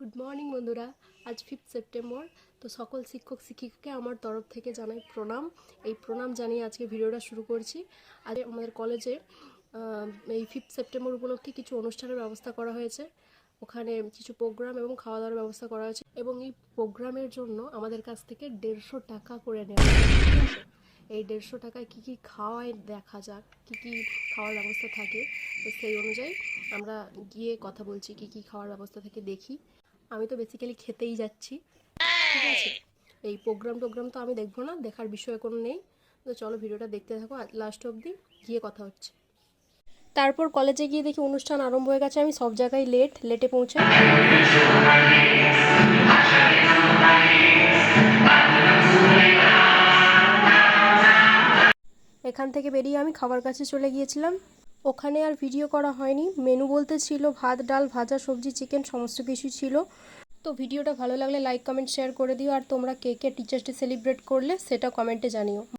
Good morning বন্ধুরা। আজ 5 September. তো সকল শিক্ষক শিক্ষিকাকে আমার তরফ থেকে জানাই প্রণাম। এই প্রণাম জানিয়ে আজকে ভিডিওটা শুরু করছি। আজ আমাদের কলেজে এই 5 সেপ্টেম্বর উপলক্ষে কিছু অনুষ্ঠানের ব্যবস্থা করা হয়েছে। ওখানে কিছু প্রোগ্রাম এবং খাওয়া দাওয়ার ব্যবস্থা করা হয়েছে এবং এই প্রোগ্রামের জন্য আমাদের কাছ থেকে 150 টাকা করে নেওয়া হয়েছে। ঠিক আছে, এই 150 টাকায় কী কী খাওয়ায় দেখা যাক, কী কী খাওয়ার ব্যবস্থা থাকে। তো সেই অনুযায়ী আমরা গিয়ে কথা বলছি কী কী খাওয়ার ব্যবস্থা থেকে দেখি। আমি তো বেসিক্যালি খেতেই যাচ্ছি। ঠিক আছে, এই প্রোগ্রাম তো আমি দেখবো না, দেখার বিষয় কোনো নেই। তো চলো ভিডিওটা দেখতে থাকো লাস্ট অবধি, গিয়ে কথা হচ্ছে। তারপর কলেজে গিয়ে দেখি অনুষ্ঠান আরম্ভ হয়ে গেছে। আমি সব জায়গায় লেটে পৌঁছাই। এখান থেকে বেরিয়ে আমি খাবার কাছে চলে গিয়েছিলাম। ওখানে আর ভিডিও করা হয়নি। মেনু বলতে ছিল ভাত, ডাল, ভাজা, সবজি, চিকেন, সমস্ত কিছু ছিল। তো ভিডিওটা ভালো লাগলে লাইক, কমেন্ট, শেয়ার করে দিও। আর তোমরা কে কে টিচার্স ডে সেলিব্রেট করলে সেটা কমেন্টে জানিও।